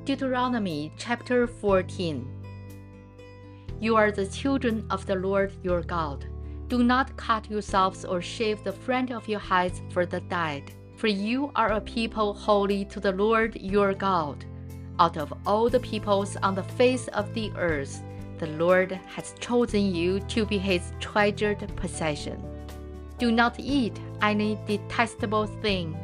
Deuteronomy Chapter 14. You are the children of the Lord your God. Do not cut yourselves or shave the front of your heads for the dead, for you are a people holy to the Lord your God. Out of all the peoples on the face of the earth, the Lord has chosen you to be his treasured possession. Do not eat any detestable thing.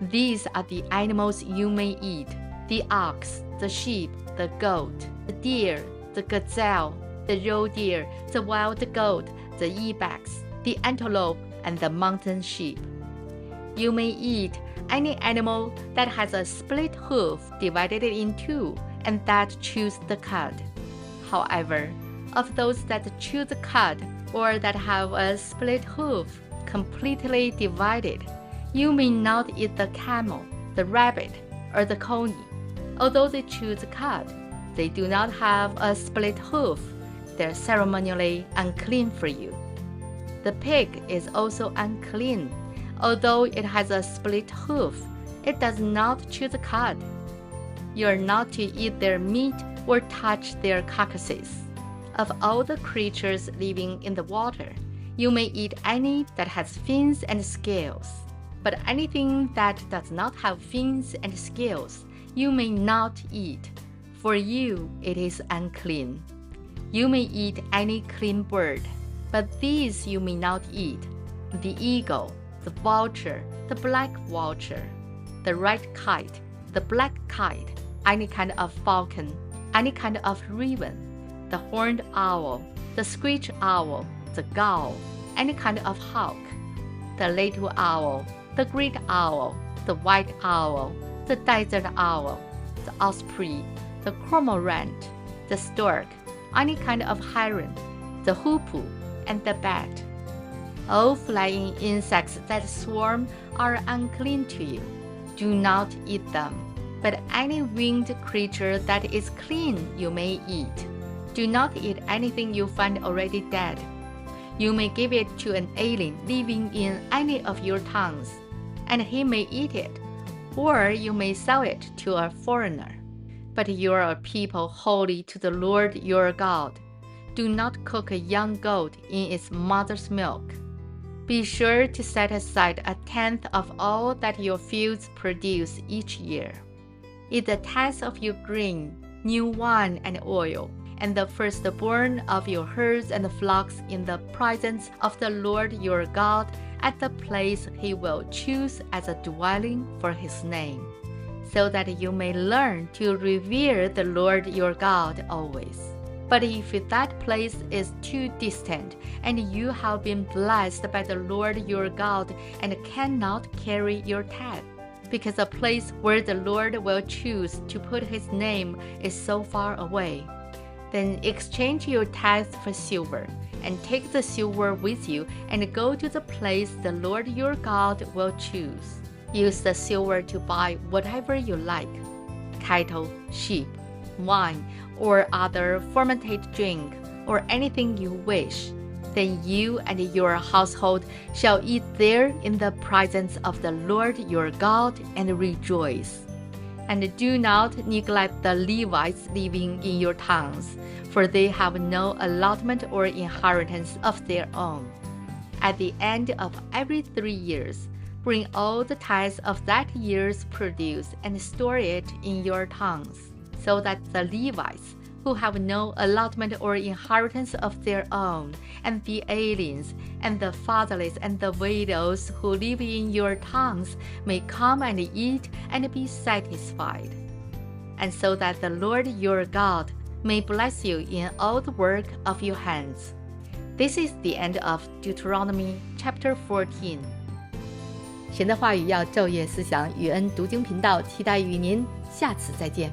These are the animals you may eat: the ox, the sheep, the goat, the deer, the gazelle, the roe deer, the wild goat, the ibex, the antelope, and the mountain sheep. You may eat any animal that has a split hoof divided in two and that chews the cud. However, of those that chew the cud or that have a split hoof completely divided, you may not eat the camel, the rabbit, or the coney. Although they chew the cud, they do not have a split hoof. They're ceremonially unclean for you. The pig is also unclean. Although it has a split hoof, it does not chew the cud. You are not to eat their meat or touch their carcasses. Of all the creatures living in the water, you may eat any that has fins and scales. But anything that does not have fins and scales, you may not eat. For you it is unclean. You may eat any clean bird, but these you may not eat: the eagle, the vulture, the black vulture, the red kite, the black kite, any kind of falcon, any kind of raven, the horned owl, the screech owl, the gull, any kind of hawk, the little owl, the great owl, the white owl, the desert owl, the osprey, the cormorant, the stork, any kind of heron, the hoopoe, and the bat. All flying insects that swarm are unclean to you. Do not eat them. But any winged creature that is clean you may eat. Do not eat anything you find already dead. You may give it to an alien living in any of your towns, and he may eat it, or you may sell it to a foreigner. But you are a people holy to the Lord your God. Do not cook a young goat in its mother's milk. Be sure to set aside 1/10 of all that your fields produce each year. Eat the tithe of your grain, new wine and oil, and the firstborn of your herds and flocks in the presence of the Lord your God at the place he will choose as a dwelling for his name, so that you may learn to revere the Lord your God always. But if that place is too distant, and you have been blessed by the Lord your God and cannot carry your tithe, because the place where the Lord will choose to put his name is so far away, then exchange your tithe for silver, and take the silver with you and go to the place the Lord your God will choose. Use the silver to buy whatever you like: cattle, sheep, wine, or other fermented drink, or anything you wish. Then you and your household shall eat there in the presence of the Lord your God and rejoice. And do not neglect the Levites living in your towns, for they have no allotment or inheritance of their own. At the end of every 3 years, bring all the tithes of that year's produce and store it in your towns, so that the Levites, who have no allotment or inheritance of their own, and the aliens, and the fatherless, and the widows who live in your towns may come and eat and be satisfied. And so that the Lord your God may bless you in all the work of your hands. This is the end of Deuteronomy Chapter 14. 神的话语要昼夜思想，与恩读经频道期待与您下次再见。